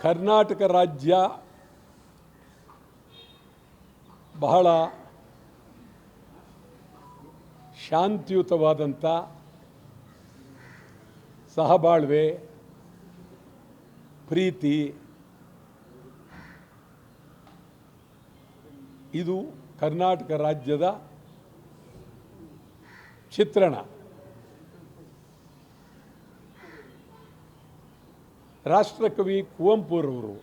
ಕರ್ನಾಟಕ ರಾಜ್ಯ ಬಹಳ ಶಾಂತಿಯುತವಾದಂಥ ಸಹಬಾಳ್ವೆ, ಪ್ರೀತಿ ಇದು ಕರ್ನಾಟಕ ರಾಜ್ಯದ ಚಿತ್ರಣ. ರಾಷ್ಟ್ರಕವಿ ಕುವೆಂಪುರವರು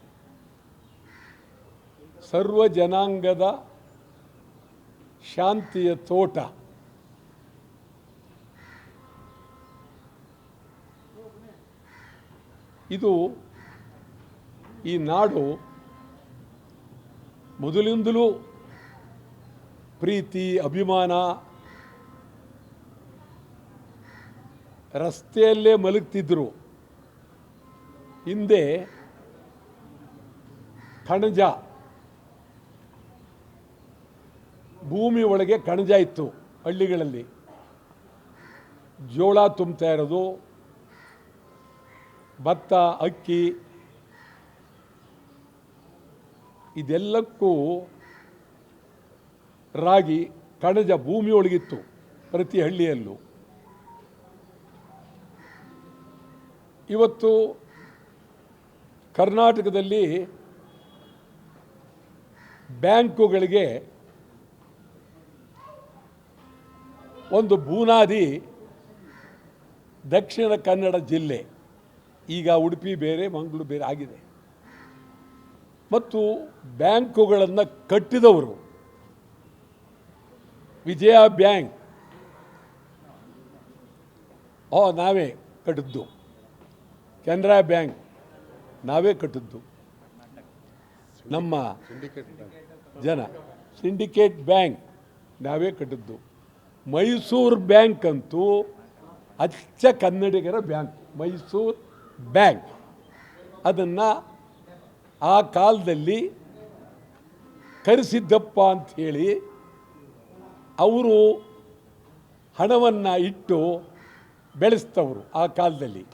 ಸರ್ವ ಜನಾಂಗದ ಶಾಂತಿಯ ತೋಟ ಇದು ಈ ನಾಡು ಮೊದಲಿಂದಲೂ ಪ್ರೀತಿ, ಅಭಿಮಾನ, ರಸ್ತೆಯಲ್ಲೇ ಮಲಗ್ತಿದ್ರು. ಹಿಂದೆ ಕಣಜ, ಭೂಮಿ ಒಳಗೆ ಕಣಜ ಇತ್ತು. ಹಳ್ಳಿಗಳಲ್ಲಿ ಜೋಳ ತುಂಬ್ತಾ ಇರೋದು, ಭತ್ತ, ಅಕ್ಕಿ, ಇದೆಲ್ಲಕ್ಕೂ ರಾಗಿ, ಕಣಜ ಭೂಮಿಯೊಳಗಿತ್ತು ಪ್ರತಿ ಹಳ್ಳಿಯಲ್ಲೂ. ಇವತ್ತು ಕರ್ನಾಟಕದಲ್ಲಿ ಬ್ಯಾಂಕುಗಳಿಗೆ ಒಂದು ಬುನಾದಿ ದಕ್ಷಿಣ ಕನ್ನಡ ಜಿಲ್ಲೆ, ಈಗ ಉಡುಪಿ ಬೇರೆ, ಮಂಗಳೂರು ಬೇರೆ ಆಗಿದೆ. ಮತ್ತು ಬ್ಯಾಂಕುಗಳನ್ನು ಕಟ್ಟಿದವರು ವಿಜಯ ಬ್ಯಾಂಕ್ ನಾವೇ ಕಟ್ಟಿದ್ದು, ಕೆನರಾ ಬ್ಯಾಂಕ್ ನಾವೇ ಕಟ್ಟಿದ್ದು, ನಮ್ಮ ಜನ ಸಿಂಡಿಕೇಟ್ ಬ್ಯಾಂಕ್ ನಾವೇ ಕಟ್ಟಿದ್ದು. ಮೈಸೂರು ಬ್ಯಾಂಕ್ ಅಂತೂ ಅಚ್ಚ ಕನ್ನಡಿಗರ ಬ್ಯಾಂಕ್, ಮೈಸೂರು ಬ್ಯಾಂಕ್. ಅದನ್ನು ಆ ಕಾಲದಲ್ಲಿ ಕರೆಸಿದ್ದಪ್ಪ ಅಂಥೇಳಿ ಅವರು ಹಣವನ್ನು ಇಟ್ಟು ಬೆಳೆಸ್ತವರು ಆ ಕಾಲದಲ್ಲಿ.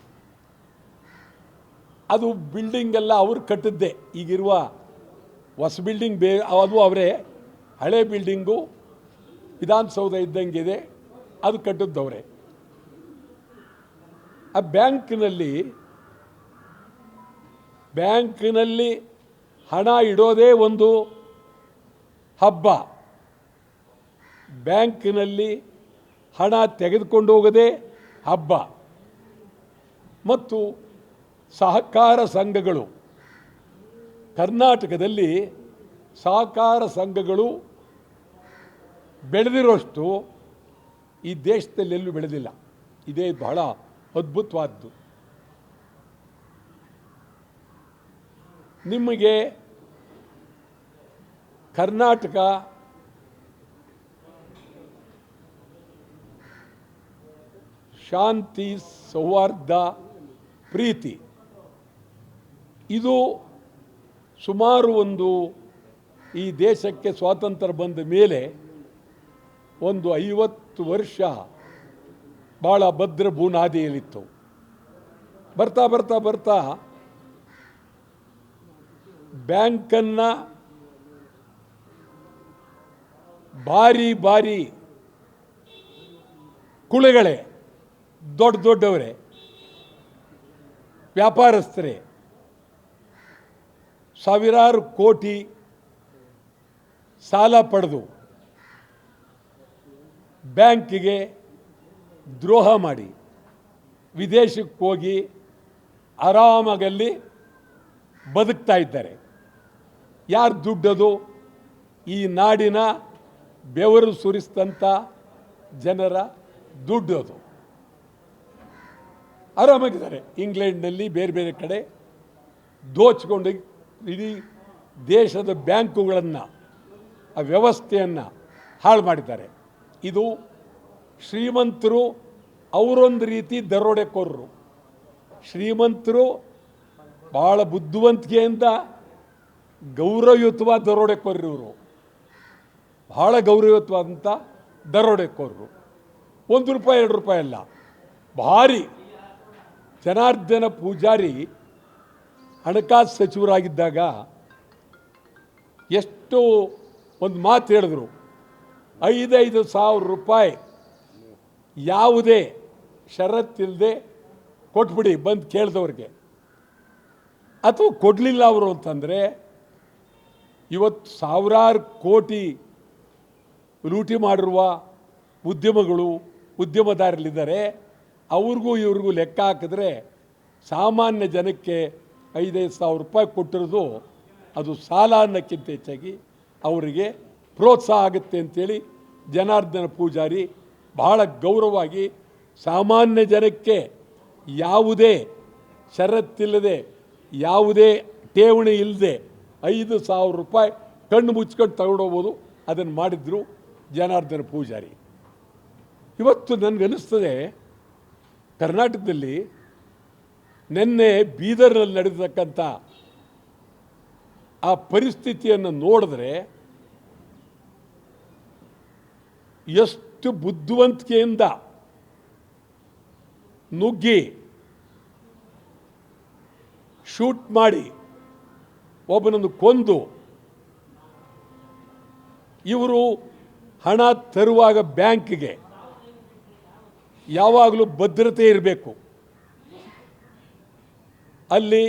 ಅದು ಬಿಲ್ಡಿಂಗೆಲ್ಲ ಅವರು ಕಟ್ಟಿದ್ದೆ. ಈಗಿರುವ ಹೊಸ ಬಿಲ್ಡಿಂಗ್ ಅದು ಅವರೇ. ಹಳೆ ಬಿಲ್ಡಿಂಗು ವಿಧಾನಸೌಧ ಇದ್ದಂಗಿದೆ, ಅದು ಕಟ್ಟಿದ್ದವರೇ. ಆ ಬ್ಯಾಂಕಿನಲ್ಲಿ ಹಣ ಇಡೋದೇ ಒಂದು ಹಬ್ಬ. ಬ್ಯಾಂಕಿನಲ್ಲಿ ಹಣ ತೆಗೆದುಕೊಂಡು ಹೋಗೋದೇ ಹಬ್ಬ. ಮತ್ತು ಸಹಕಾರ ಸಂಘಗಳು, ಕರ್ನಾಟಕದಲ್ಲಿ ಸಹಕಾರ ಸಂಘಗಳು ಬೆಳೆದಿರೋಷ್ಟು ಈ ದೇಶದಲ್ಲಿ ಎಲ್ಲೂ ಬೆಳೆದಿಲ್ಲ. ಇದೇ ಬಹಳ ಅದ್ಭುತವಾದ್ದು. ನಿಮಗೆ ಕರ್ನಾಟಕ ಶಾಂತಿ, ಸೌಹಾರ್ದ, ಪ್ರೀತಿ ಇದು ಸುಮಾರು ಈ ದೇಶಕ್ಕೆ ಸ್ವಾತಂತ್ರ್ಯ ಬಂದ ಮೇಲೆ ಒಂದು 50 ವರ್ಷ ಭಾಳ ಭದ್ರ ಬುನಾದಿಯಲ್ಲಿತ್ತು. ಬರ್ತಾ ಬರ್ತಾ ಬರ್ತಾ ಬ್ಯಾಂಕನ್ನು ಭಾರಿ ಕುಳಿಗಳೇ, ದೊಡ್ಡವರೇ, ವ್ಯಾಪಾರಸ್ಥರೇ ಸಾವಿರಾರು ಕೋಟಿ ಸಾಲ ಪಡೆದು ಬ್ಯಾಂಕಿಗೆ ದ್ರೋಹ ಮಾಡಿ ವಿದೇಶಕ್ಕೆ ಹೋಗಿ ಆರಾಮಾಗಲ್ಲಿ ಬದುಕ್ತಾ ಇದ್ದಾರೆ. ಯಾರು ದುಡ್ಡದು? ಈ ನಾಡಿನ ಬೆವರು ಸುರಿಸಿದಂಥ ಜನರ ದುಡ್ಡು. ಅದು ಆರಾಮಾಗಿದ್ದಾರೆ. ಇಂಗ್ಲೆಂಡ್ನಲ್ಲಿ ಬೇರೆ ಬೇರೆ ಕಡೆ ದೋಚಿಕೊಂಡು ಇಡೀ ದೇಶದ ಬ್ಯಾಂಕುಗಳನ್ನು, ಆ ವ್ಯವಸ್ಥೆಯನ್ನು ಹಾಳು ಮಾಡಿದ್ದಾರೆ. ಇದು ಶ್ರೀಮಂತರು, ಅವರೊಂದು ರೀತಿ ದರೋಡೆಕೋರರು. ಶ್ರೀಮಂತರು ಭಾಳ ಬುದ್ಧಿವಂತಿಕೆಯಿಂದ ಗೌರವಯುತವಾದ ದರೋಡೆಕೋರರು. ಇವರು ಭಾಳ ಗೌರವಯುತವಾದಂಥ ದರೋಡೆಕೋರರು. ₹1 2 ಅಲ್ಲ, ಭಾರಿ. ಜನಾರ್ದನ ಪೂಜಾರಿ ಹಣಕಾಸು ಸಚಿವರಾಗಿದ್ದಾಗ ಎಷ್ಟು ಒಂದು ಮಾತು ಹೇಳಿದ್ರು, 5,000 ರೂಪಾಯಿ ಯಾವುದೇ ಷರತ್ತಿಲ್ಲದೆ ಕೊಟ್ಬಿಡಿ ಬಂದು ಕೇಳಿದವ್ರಿಗೆ. ಅಥವಾ ಕೊಡಲಿಲ್ಲ ಅವರು ಅಂತಂದರೆ ಇವತ್ತು ಸಾವಿರಾರು ಕೋಟಿ ಲೂಟಿ ಮಾಡಿರುವ ಉದ್ಯಮಗಳು ಉದ್ಯಮದಾರರಿದ್ದಾರೆ. ಅವ್ರಿಗೂ ಇವ್ರಿಗೂ ಲೆಕ್ಕ ಹಾಕಿದ್ರೆ ಸಾಮಾನ್ಯ ಜನಕ್ಕೆ 5,000 ರೂಪಾಯಿ ಕೊಟ್ಟಿರೋದು ಅದು ಸಾಲ ಅನ್ನೋಕ್ಕಿಂತ ಹೆಚ್ಚಾಗಿ ಅವರಿಗೆ ಪ್ರೋತ್ಸಾಹ ಆಗುತ್ತೆ ಅಂತೇಳಿ ಜನಾರ್ದನ ಪೂಜಾರಿ ಬಹಳ ಗೌರವವಾಗಿ ಸಾಮಾನ್ಯ ಜನಕ್ಕೆ ಯಾವುದೇ ಷರತ್ತಿಲ್ಲದೆ ಯಾವುದೇ ಠೇವಣಿ ಇಲ್ಲದೆ 5,000 ರೂಪಾಯಿ ಕಣ್ಣು ಮುಚ್ಕೊಂಡು ತಗೊಂಡೋಗ್ಬೋದು, ಅದನ್ನು ಮಾಡಿದ್ರು ಜನಾರ್ದನ ಪೂಜಾರಿ. ಇವತ್ತು ನನಗನ್ನಿಸ್ತದೆ ಕರ್ನಾಟಕದಲ್ಲಿ ನಿನ್ನೆ ಬೀದರ್ನಲ್ಲಿ ನಡೆದತಕ್ಕಂಥ ಆ ಪರಿಸ್ಥಿತಿಯನ್ನು ನೋಡಿದ್ರೆ ಎಷ್ಟು ಬುದ್ಧಿವಂತಿಕೆಯಿಂದ ನುಗ್ಗಿ ಶೂಟ್ ಮಾಡಿ ಒಬ್ಬನನ್ನು ಕೊಂದು ಇವರು ಹಣ ತರುವಾಗ ಬ್ಯಾಂಕ್ಗೆ ಯಾವಾಗಲೂ ಭದ್ರತೆ ಇರಬೇಕು. ಅಲ್ಲಿ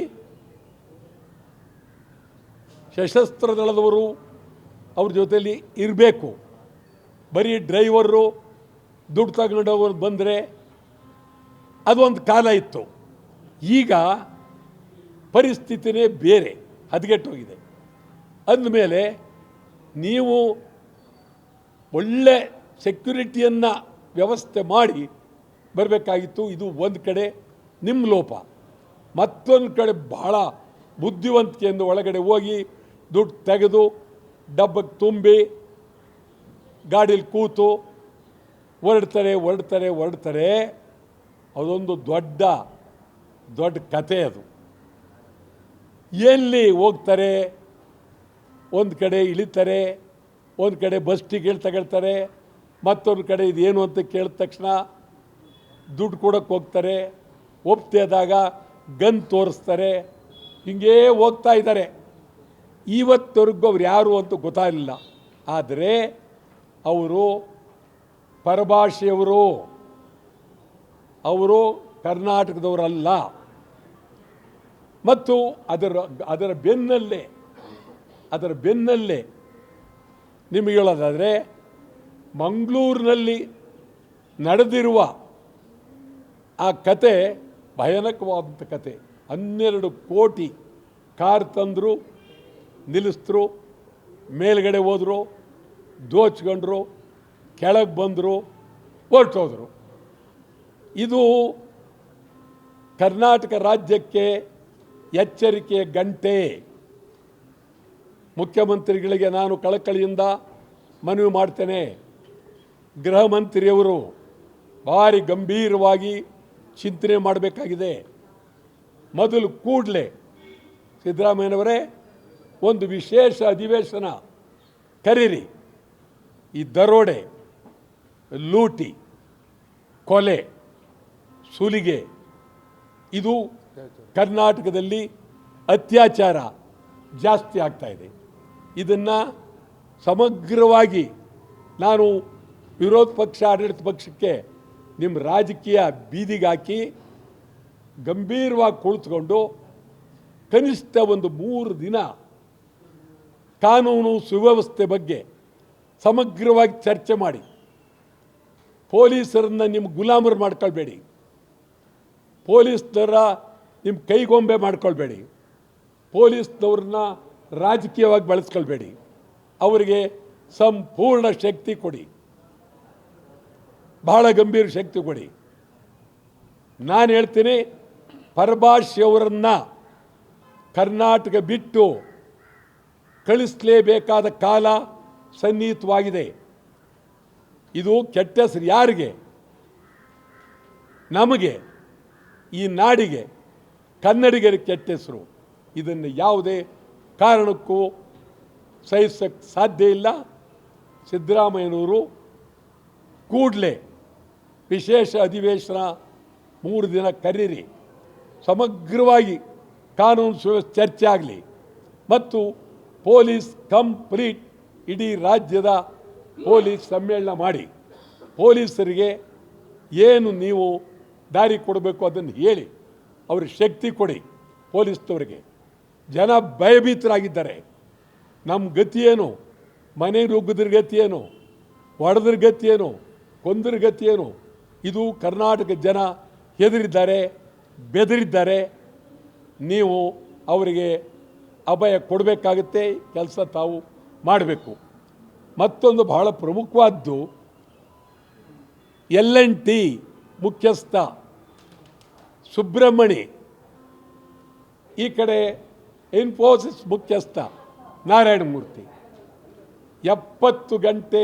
ಸಶಸ್ತ್ರ ದಳದವರು ಅವ್ರ ಜೊತೆಯಲ್ಲಿ ಇರಬೇಕು. ಬರೀ ಡ್ರೈವರು ದುಡ್ಡು ತಗೊಂಡವರು ಬಂದರೆ ಅದೊಂದು ಕಾಲ ಇತ್ತು. ಈಗ ಪರಿಸ್ಥಿತಿನೇ ಬೇರೆ, ಹದಗೆಟ್ಟೋಗಿದೆ. ಅಂದಮೇಲೆ ನೀವು ಒಳ್ಳೆ ಸೆಕ್ಯುರಿಟಿಯನ್ನು ವ್ಯವಸ್ಥೆ ಮಾಡಿ ಬರಬೇಕಾಗಿತ್ತು. ಇದು ಒಂದು ಕಡೆ ನಿಮ್ಮ ಲೋಪ. ಮತ್ತೊಂದು ಕಡೆ ಬಹಳ ಬುದ್ಧಿವಂತಿಕೆಯಿಂದ ಒಳಗಡೆ ಹೋಗಿ ದುಡ್ಡು ತೆಗೆದು ಡಬ್ಬಕ್ಕೆ ತುಂಬಿ ಗಾಡೀಲಿ ಕೂತು ಹೊರಡ್ತಾರೆ. ಅದೊಂದು ದೊಡ್ಡ ಕತೆ. ಅದು ಎಲ್ಲಿ ಹೋಗ್ತಾರೆ, ಒಂದು ಕಡೆ ಇಳಿತಾರೆ, ಒಂದು ಕಡೆ ಬಸ್ ಟಿಕೆಟ್ ತಗೊಳ್ತಾರೆ, ಮತ್ತೊಂದು ಕಡೆ ಇದೇನು ಅಂತ ಕೇಳಿದ ತಕ್ಷಣ ದುಡ್ಡು ಕೊಡೋಕ್ಕೆ ಹೋಗ್ತಾರೆ. ಒಪ್ತೇದಾಗ ಗನ್ ತೋರಿಸ್ತಾರೆ. ಹಿಂಗೇ ಹೋಗ್ತಾ ಇದ್ದಾರೆ. ಇವತ್ತವರೆಗೂ ಅವ್ರು ಯಾರು ಅಂತ ಗೊತ್ತಾಗಲಿಲ್ಲ. ಆದರೆ ಅವರು ಪರಭಾಷೆಯವರು, ಅವರು ಕರ್ನಾಟಕದವರಲ್ಲ. ಮತ್ತು ಅದರ ಬೆನ್ನಲ್ಲೇ ನಿಮಗೆ ಹೇಳೋದಾದರೆ ಮಂಗಳೂರಿನಲ್ಲಿ ನಡೆದಿರುವ ಆ ಕತೆ ಭಯಾನಕವಾದಂಥ ಕತೆ. 12 ಕೋಟಿ ಕಾರ್ ತಂದರು, ನಿಲ್ಲಿಸಿದ್ರು, ಮೇಲ್ಗಡೆ ಹೋದರು, ದೋಚ್ಕೊಂಡ್ರು, ಕೆಳಗೆ ಬಂದರು, ಹೊರಟೋದ್ರು. ಇದು ಕರ್ನಾಟಕ ರಾಜ್ಯಕ್ಕೆ ಎಚ್ಚರಿಕೆಯ ಗಂಟೆ. ಮುಖ್ಯಮಂತ್ರಿಗಳಿಗೆ ನಾನು ಕಳಕಳಿಯಿಂದ ಮನವಿ ಮಾಡ್ತೇನೆ. ಗೃಹ ಮಂತ್ರಿಯವರು ಭಾರಿ ಗಂಭೀರವಾಗಿ ಚಿಂತನೆ ಮಾಡಬೇಕಾಗಿದೆ. ಮೊದಲು ಕೂಡಲೇ ಸಿದ್ದರಾಮಯ್ಯನವರೇ ಒಂದು ವಿಶೇಷ ಅಧಿವೇಶನ ಕರೀರಿ. ಈ ದರೋಡೆ, ಲೂಟಿ, ಕೊಲೆ, ಸುಲಿಗೆ, ಇದು ಕರ್ನಾಟಕದಲ್ಲಿ ಅತ್ಯಾಚಾರ ಜಾಸ್ತಿ ಆಗ್ತಾ ಇದೆ. ಇದನ್ನು ಸಮಗ್ರವಾಗಿ ನಾನು ವಿರೋಧ ಪಕ್ಷ ಆಡಳಿತ ಪಕ್ಷಕ್ಕೆ ನಿಮ್ಮ ರಾಜಕೀಯ ಬೀದಿಗೆ ಹಾಕಿ ಗಂಭೀರವಾಗಿ ಕುಳಿತುಕೊಂಡು ಕನಿಷ್ಠ ಒಂದು 3 ದಿನ ಕಾನೂನು ಸುವ್ಯವಸ್ಥೆ ಬಗ್ಗೆ ಸಮಗ್ರವಾಗಿ ಚರ್ಚೆ ಮಾಡಿ. ಪೊಲೀಸರನ್ನು ನಿಮ್ಮ ಗುಲಾಮರು ಮಾಡ್ಕೊಳ್ಬೇಡಿ, ಪೊಲೀಸ್ನವರ ನಿಮ್ಮ ಕೈಗೊಂಬೆ ಮಾಡ್ಕೊಳ್ಬೇಡಿ, ಪೊಲೀಸ್ನವ್ರನ್ನ ರಾಜಕೀಯವಾಗಿ ಬಳಸ್ಕೊಳ್ಬೇಡಿ. ಅವರಿಗೆ ಸಂಪೂರ್ಣ ಶಕ್ತಿ ಕೊಡಿ, ಬಹಳ ಗಂಭೀರ ಶಕ್ತಿ ಕೊಡಿ. ನಾನು ಹೇಳ್ತೀನಿ, ಪರಭಾಷೆಯವರನ್ನು ಕರ್ನಾಟಕ ಬಿಟ್ಟು ಕಳಿಸಲೇಬೇಕಾದ ಕಾಲ ಸನ್ನಿಹಿತವಾಗಿದೆ. ಇದು ಕೆಟ್ಟ ಹೆಸರು ಯಾರಿಗೆ? ನಮಗೆ, ಈ ನಾಡಿಗೆ, ಕನ್ನಡಿಗರಿಗೆ ಕೆಟ್ಟ ಹೆಸರು. ಇದನ್ನು ಯಾವುದೇ ಕಾರಣಕ್ಕೂ ಸಹಿಸಕ್ಕೆ ಸಾಧ್ಯ ಇಲ್ಲ. ಸಿದ್ದರಾಮಯ್ಯನವರು ಕೂಡಲೇ ವಿಶೇಷ ಅಧಿವೇಶನ 3 ದಿನ ಕರೀರಿ, ಸಮಗ್ರವಾಗಿ ಕಾನೂನು ಸುವ್ಯವಸ್ಥೆ ಚರ್ಚೆ ಆಗಲಿ, ಮತ್ತು ಪೊಲೀಸ್ ಕಂಪ್ಲೀಟ್ ಇಡೀ ರಾಜ್ಯದ ಪೊಲೀಸ್ ಸಮ್ಮೇಳನ ಮಾಡಿ ಪೊಲೀಸರಿಗೆ ಏನು ನೀವು ದಾರಿ ಕೊಡಬೇಕು ಅದನ್ನು ಹೇಳಿ ಅವ್ರಿಗೆ ಶಕ್ತಿ ಕೊಡಿ. ಪೊಲೀಸ್ನವರಿಗೆ ಜನ ಭಯಭೀತರಾಗಿದ್ದಾರೆ. ನಮ್ಮ ಗತಿ ಏನು, ಮನೆ ನುಗ್ಗಿದ್ರ ಗತಿ ಏನು, ಹೊಡೆದ್ರ ಗತಿ ಏನು, ಕೊಂದ್ರ ಗತಿ ಏನು, ಇದು ಕರ್ನಾಟಕ ಜನ ಹೆದರಿದ್ದಾರೆ, ಬೆದರಿದ್ದಾರೆ. ನೀವು ಅವರಿಗೆ ಅಭಯ ಕೊಡಬೇಕಾಗುತ್ತೆ, ಕೆಲಸ ತಾವು ಮಾಡಬೇಕು. ಮತ್ತೊಂದು ಬಹಳ ಪ್ರಮುಖವಾದ್ದು, L&T ಮುಖ್ಯಸ್ಥ ಸುಬ್ರಹ್ಮಣಿ, ಈ ಕಡೆ ಇನ್ಫೋಸಿಸ್ ಮುಖ್ಯಸ್ಥ ನಾರಾಯಣಮೂರ್ತಿ 70 ಗಂಟೆ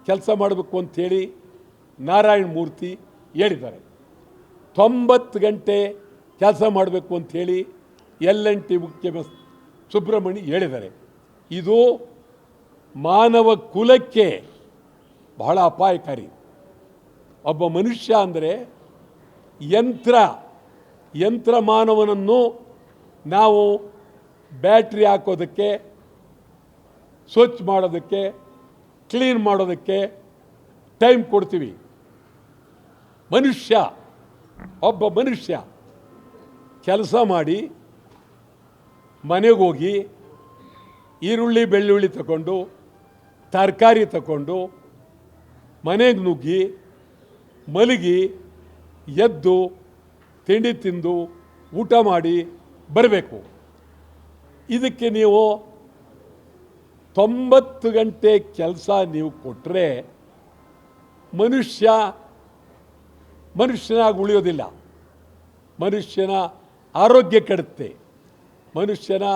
ಕೆಲಸ ಮಾಡಬೇಕು ಅಂಥೇಳಿ ನಾರಾಯಣಮೂರ್ತಿ ಹೇಳಿದ್ದಾರೆ. 90 ಗಂಟೆ ಕೆಲಸ ಮಾಡಬೇಕು ಅಂಥೇಳಿ L&T ಮುಖ್ಯಸ್ಥ ಸುಬ್ರಹ್ಮಣಿ ಹೇಳಿದ್ದಾರೆ. ಇದು ಮಾನವ ಕುಲಕ್ಕೆ ಬಹಳ ಅಪಾಯಕಾರಿ. ಒಬ್ಬ ಮನುಷ್ಯ ಅಂದರೆ ಯಂತ್ರ ಮಾನವನನ್ನು ನಾವು ಬ್ಯಾಟ್ರಿ ಹಾಕೋದಕ್ಕೆ, ಸ್ವಚ್ಛ ಮಾಡೋದಕ್ಕೆ, ಕ್ಲೀನ್ ಮಾಡೋದಕ್ಕೆ ಟೈಮ್ ಕೊಡ್ತೀವಿ. ಒಬ್ಬ ಮನುಷ್ಯ ಕೆಲಸ ಮಾಡಿ ಮನೆಗೆ ಹೋಗಿ ಈರುಳ್ಳಿ ಬೆಳ್ಳುಳ್ಳಿ ತಗೊಂಡು, ತರಕಾರಿ ತಗೊಂಡು, ಮನೆಗೆ ನುಗ್ಗಿ ಮಲಗಿ ಎದ್ದು ತಿಂಡಿ ತಿಂದು ಊಟ ಮಾಡಿ ಬರಬೇಕು. ಇದಕ್ಕೆ ನೀವು 90 ಗಂಟೆ ಕೆಲಸ ನೀವು ಕೊಟ್ಟರೆ ಮನುಷ್ಯನಾಗಿ ಉಳಿಯೋದಿಲ್ಲ. ಮನುಷ್ಯನ ಆರೋಗ್ಯ ಕೆಡುತ್ತೆ, ಮನುಷ್ಯನ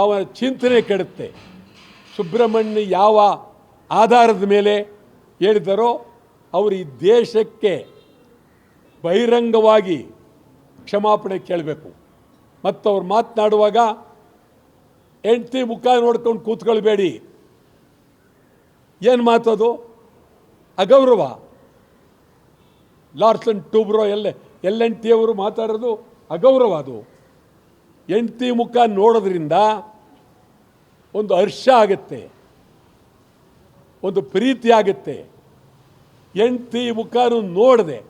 ಅವನ ಚಿಂತನೆ ಕೆಡುತ್ತೆ. ಸುಬ್ರಹ್ಮಣ್ಯ ಯಾವ ಆಧಾರದ ಮೇಲೆ ಹೇಳಿದರೋ ಅವರು ಈ ದೇಶಕ್ಕೆ ಬಹಿರಂಗವಾಗಿ ಕ್ಷಮಾಪಣೆ ಕೇಳಬೇಕು. ಮತ್ತು ಅವ್ರು ಮಾತನಾಡುವಾಗ ಹೆಂಡತಿ ಮುಖ ನೋಡ್ಕೊಂಡು ಕೂತ್ಕೊಳ್ಬೇಡಿ. ಏನು ಮಾತದು? ಅಗೌರವ. ಲಾರ್ಸನ್ ಟೂಬ್ರೋ L&T ಅವರು ಮಾತಾಡೋದು ಅಗೌರವ. ಅದು ಹೆಂಡತಿ ಮುಖ ನೋಡೋದ್ರಿಂದ ಒಂದು ಹರ್ಷ ಆಗುತ್ತೆ, ಒಂದು ಪ್ರೀತಿ ಆಗುತ್ತೆ. ಹೆಂಡತಿ ಮುಖನೂ ನೋಡದೆ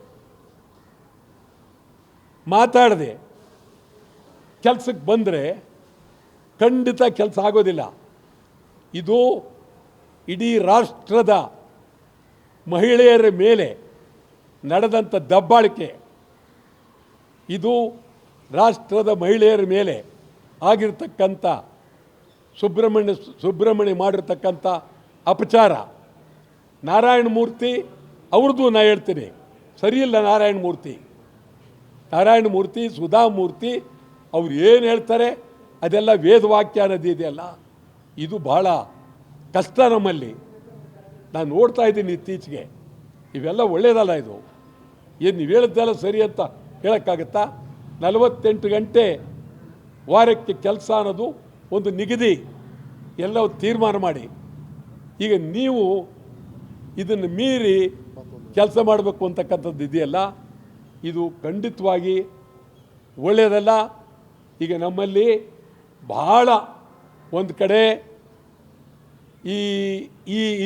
ಮಾತಾಡದೆ ಕೆಲಸಕ್ಕೆ ಬಂದರೆ ಖಂಡಿತ ಕೆಲಸ ಆಗೋದಿಲ್ಲ. ಇದು ಇಡೀ ರಾಷ್ಟ್ರದ ಮಹಿಳೆಯರ ಮೇಲೆ ನಡೆದಂಥ ದಬ್ಬಾಳಿಕೆ. ಇದು ರಾಷ್ಟ್ರದ ಮಹಿಳೆಯರ ಮೇಲೆ ಆಗಿರ್ತಕ್ಕಂಥ ಸುಬ್ರಹ್ಮಣ್ಯ ಮಾಡಿರ್ತಕ್ಕಂಥ ಅಪಚಾರ. ನಾರಾಯಣಮೂರ್ತಿ ಅವ್ರದ್ದು ನಾ ಹೇಳ್ತೀನಿ, ಸರಿಯಿಲ್ಲ. ನಾರಾಯಣಮೂರ್ತಿ ಸುಧಾಮೂರ್ತಿ ಅವ್ರು ಏನು ಹೇಳ್ತಾರೆ ಅದೆಲ್ಲ ವೇದವಾಕ್ಯ ಅನ್ನೋದು ಇದೆಯಲ್ಲ, ಇದು ಭಾಳ ಕಷ್ಟ ನಮ್ಮಲ್ಲಿ. ನಾನು ನೋಡ್ತಾ ಇದ್ದೀನಿ ಇತ್ತೀಚೆಗೆ, ಇವೆಲ್ಲ ಒಳ್ಳೆಯದಲ್ಲ. ಇದು ಏನು ನೀವು ಹೇಳಿದ್ದೆಲ್ಲ ಸರಿ ಅಂತ ಹೇಳೋಕ್ಕಾಗತ್ತಾ? 48 ಗಂಟೆ ವಾರಕ್ಕೆ ಕೆಲಸ ಅನ್ನೋದು ಒಂದು ನಿಗದಿ, ಎಲ್ಲವೂ ತೀರ್ಮಾನ ಮಾಡಿ. ಈಗ ನೀವು ಇದನ್ನು ಮೀರಿ ಕೆಲಸ ಮಾಡಬೇಕು ಅಂತಕ್ಕಂಥದ್ದು ಇದೆಯಲ್ಲ, ಇದು ಖಂಡಿತವಾಗಿ ಒಳ್ಳೆಯದಲ್ಲ. ಈಗ ನಮ್ಮಲ್ಲಿ ಬಹಳ ಒಂದು ಕಡೆ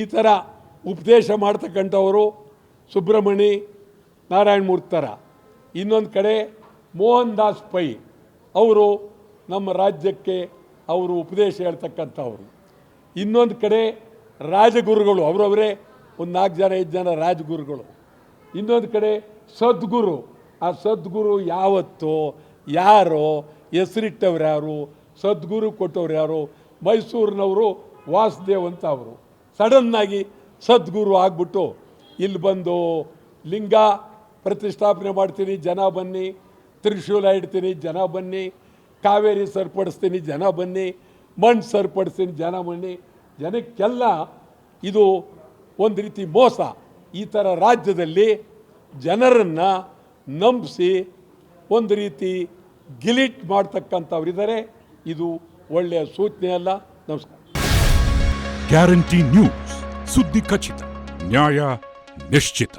ಈ ಥರ ಉಪದೇಶ ಮಾಡ್ತಕ್ಕಂಥವರು ಸುಬ್ರಹ್ಮಣಿ ನಾರಾಯಣಮೂರ್ತಿ ಥರ, ಇನ್ನೊಂದು ಕಡೆ ಮೋಹನ್ ದಾಸ್ ಪೈ ಅವರು ನಮ್ಮ ರಾಜ್ಯಕ್ಕೆ ಅವರು ಉಪದೇಶ ಹೇಳ್ತಕ್ಕಂಥವ್ರು, ಇನ್ನೊಂದು ಕಡೆ ರಾಜಗುರುಗಳು ಅವರವರೇ ಒಂದು 4 ಜನ 5 ಜನ ರಾಜಗುರುಗಳು, ಇನ್ನೊಂದು ಕಡೆ ಸದ್ಗುರು. ಆ ಸದ್ಗುರು ಯಾವತ್ತೋ ಯಾರೋ ಹೆಸರಿಟ್ಟವ್ರು ಯಾರು, ಸದ್ಗುರು ಕೊಟ್ಟವ್ರು ಯಾರು? ಮೈಸೂರಿನವರು ವಾಸುದೇವ್ ಅಂತ ಅವರು ಸಡನ್ನಾಗಿ ಸದ್ಗುರು ಆಗ್ಬಿಟ್ಟು ಇಲ್ಲಿ ಬಂದು ಲಿಂಗ ಪ್ರತಿಷ್ಠಾಪನೆ ಮಾಡ್ತೀನಿ ಜನ ಬನ್ನಿ, ತ್ರಿಶೂಲ ಇಡ್ತೀನಿ ಜನ ಬನ್ನಿ, ಕಾವೇರಿ ಸರಿಪಡಿಸ್ತೀನಿ ಜನ ಬನ್ನಿ, ಮಣ್ಣು ಸರಿಪಡಿಸ್ತೀನಿ ಜನ ಬನ್ನಿ. ಜನಕ್ಕೆಲ್ಲ ಇದು ಒಂದು ರೀತಿ ಮೋಸ. ಈ ಥರ ರಾಜ್ಯದಲ್ಲಿ ಜನರನ್ನು ನಂಬಿಸಿ ಒಂದು ರೀತಿ ಗಿಲಿಟ್ ಮಾಡ್ತಕ್ಕಂಥವ್ರಿದ್ದಾರೆ. ಇದು ಒಳ್ಳೆಯ ಸೂಚನೆ ಅಲ್ಲ. ನಮಸ್ಕಾರ. ಗ್ಯಾರಂಟಿ ನ್ಯೂಸ್, ಸುದ್ದಿ ಖಚಿತ, ನ್ಯಾಯ ನಿಶ್ಚಿತ.